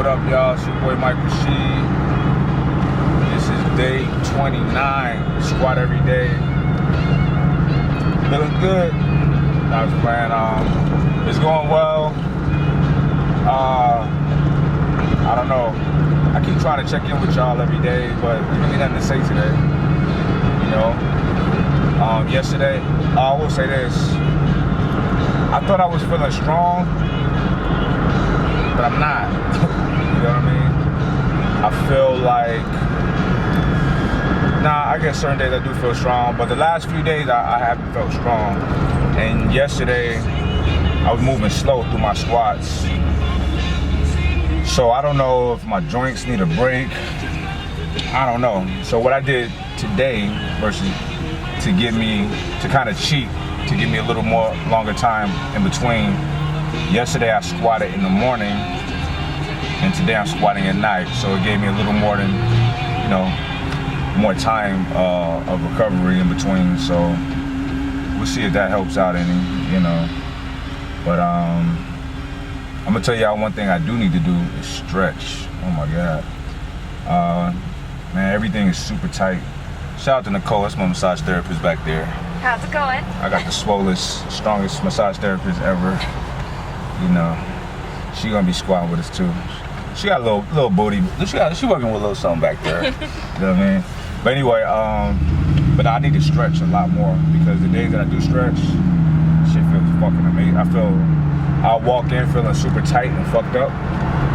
What up, y'all? It's your boy Mike Rashid. This is day 29. Squat every day. Feeling good. I was playing. It's going well. I don't know. I keep trying to check in with y'all every day, but there's really nothing to say today. You know. Yesterday, I will say this. I thought I was feeling strong, but I'm not. You know what I mean? I feel like, I guess certain days I do feel strong, but the last few days I haven't felt strong. And yesterday, I was moving slow through my squats. So I don't know if my joints need a break. I don't know. So what I did today versus to kind of cheat, to give me a little more longer time in between. Yesterday I squatted in the morning, and today I'm squatting at night, so it gave me a little more than, more time of recovery in between. So we'll see if that helps out any, But I'm gonna tell y'all one thing I do need to do is stretch. Oh my God. Man, everything is super tight. Shout out to Nicole, that's my massage therapist back there. How's it going? I got the swollest, strongest massage therapist ever. She gonna be squatting with us too. She got a little booty. She working with a little something back there. You know what I mean? But anyway, but I need to stretch a lot more, because the days that I do stretch, shit feels fucking amazing. I'll walk in feeling super tight and fucked up,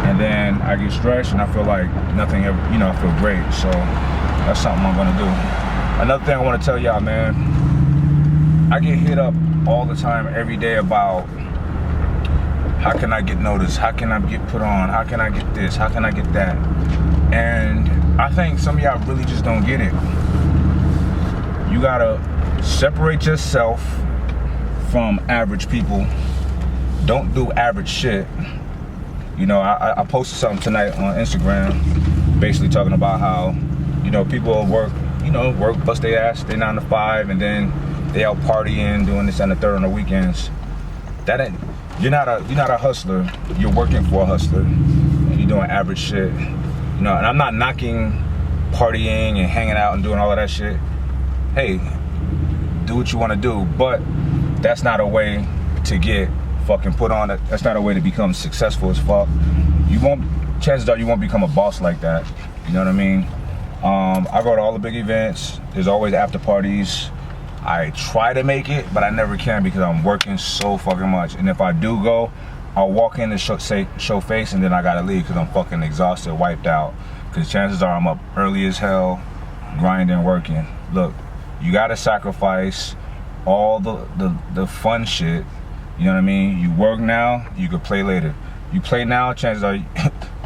and then I get stretched and I feel like nothing ever, I feel great. So that's something I'm gonna do. Another thing I want to tell y'all, man, I get hit up all the time, every day, about how can I get noticed? How can I get put on? How can I get this? How can I get that? And I think some of y'all really just don't get it. You gotta separate yourself from average people. Don't do average shit. I posted something tonight on Instagram, basically talking about how, people work, bust their ass, they 9 to 5, and then they out partying, doing this and the third on the weekends. That ain't. You're not a hustler. You're working for a hustler, and you're doing average shit. And I'm not knocking partying and hanging out and doing all of that shit. Hey, do what you want to do, but that's not a way to get fucking put on. That's not a way to become successful as fuck. Chances are you won't become a boss like that. You know what I mean? I go to all the big events. There's always after parties. I try to make it, but I never can, because I'm working so fucking much. And if I do go, I'll walk in and show face, and then I gotta leave because I'm fucking exhausted, wiped out. Because chances are I'm up early as hell, grinding, working. Look, you gotta sacrifice all the fun shit. You know what I mean? You work now, you could play later. You play now, chances are you're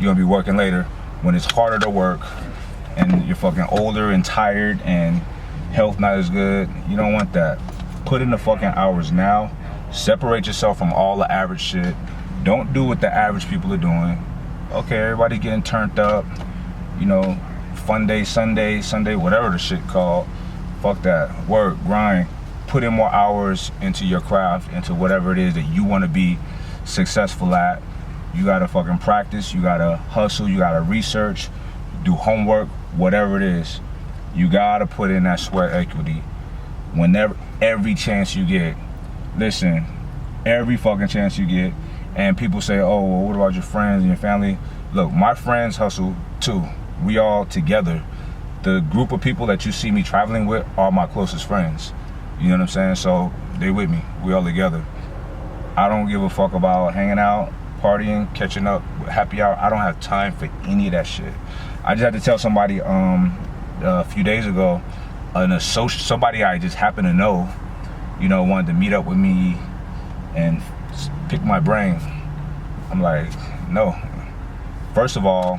gonna be working later, when it's harder to work and you're fucking older and tired and health not as good. You don't want that. Put in the fucking hours now. Separate yourself from all the average shit. Don't do what the average people are doing. Okay, everybody getting turned up. Fun day, Sunday, whatever the shit called. Fuck that. Work, grind. Put in more hours into your craft, into whatever it is that you want to be successful at. You gotta fucking practice. You gotta hustle. You gotta research. Do homework. Whatever it is. You gotta put in that sweat equity whenever, every chance you get. Listen, every fucking chance you get. And people say, oh, well, what about your friends and your family? Look, my friends hustle too. We all together. The group of people that you see me traveling with are my closest friends. You know what I'm saying? So they with me. We all together. I don't give a fuck about hanging out, partying, catching up, happy hour. I don't have time for any of that shit. I just had to tell somebody, a few days ago, somebody I just happened to know, wanted to meet up with me and pick my brain. I'm like, no. First of all,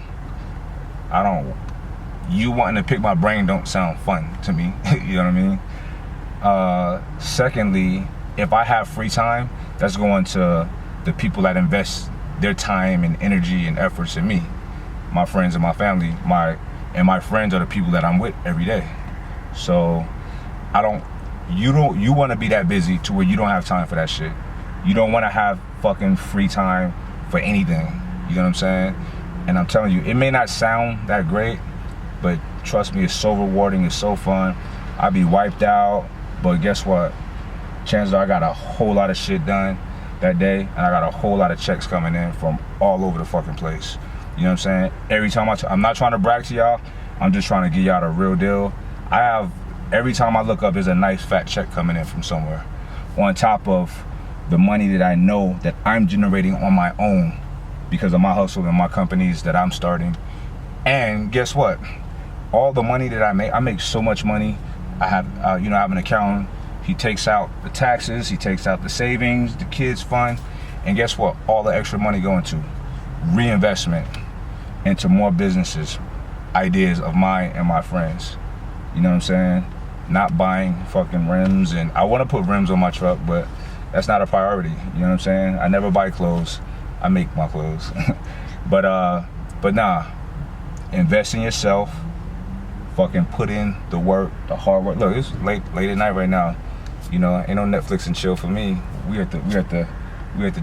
you wanting to pick my brain don't sound fun to me. You know what I mean? Secondly, if I have free time, that's going to the people that invest their time and energy and efforts in me. My friends and my family, my friends are the people that I'm with every day. So you want to be that busy to where you don't have time for that shit. You don't want to have fucking free time for anything. You know what I'm saying? And I'm telling you, it may not sound that great, but trust me, it's so rewarding, it's so fun. I'll be wiped out, but guess what? Chances are I got a whole lot of shit done that day, and I got a whole lot of checks coming in from all over the fucking place. You know what I'm saying? Every time I'm not trying to brag to y'all, I'm just trying to give y'all the real deal. I have, every time I look up, there's a nice fat check coming in from somewhere. On top of the money that I know that I'm generating on my own because of my hustle and my companies that I'm starting. And guess what? All the money that I make so much money. I have, you know, I have an accountant. He takes out the taxes, he takes out the savings, the kids' fund, and guess what? All the extra money going to reinvestment into more businesses, ideas of mine and my friends. You know what I'm saying? Not buying fucking rims, and I want to put rims on my truck, but that's not a priority. You know what I'm saying? I never buy clothes. I make my clothes. but nah, invest in yourself. Fucking put in the work, the hard work. Look, it's late at night right now. You know, ain't no Netflix and chill for me. We at the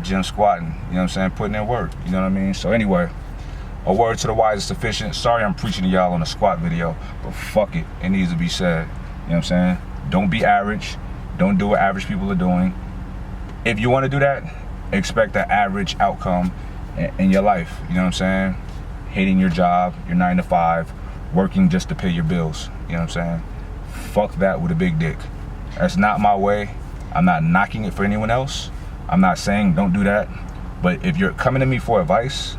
gym squatting. You know what I'm saying? Putting in work. You know what I mean? So anyway, a word to the wise is sufficient. Sorry I'm preaching to y'all on a squat video, but fuck it. It needs to be said. You know what I'm saying? Don't be average. Don't do what average people are doing. If you want to do that, expect an average outcome in your life. You know what I'm saying? Hating your job, your 9 to 5, working just to pay your bills. You know what I'm saying? Fuck that with a big dick. That's not my way. I'm not knocking it for anyone else. I'm not saying don't do that. But if you're coming to me for advice,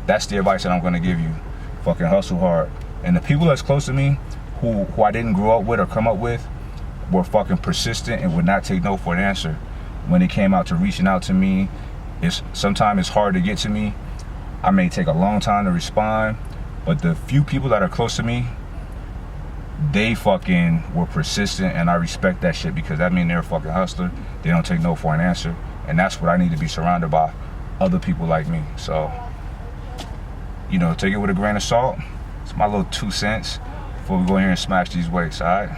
that's the advice that I'm gonna give you. Fucking hustle hard. And the people that's close to me, who I didn't grow up with or come up with, were fucking persistent and would not take no for an answer. When it came out to reaching out to me, sometimes it's hard to get to me. I may take a long time to respond, but the few people that are close to me, they fucking were persistent, and I respect that shit because that means they're a fucking hustler. They don't take no for an answer, and that's what I need to be surrounded by, other people like me. So, you know, take it with a grain of salt. It's my little 2 cents before we go in here and smash these weights, all right?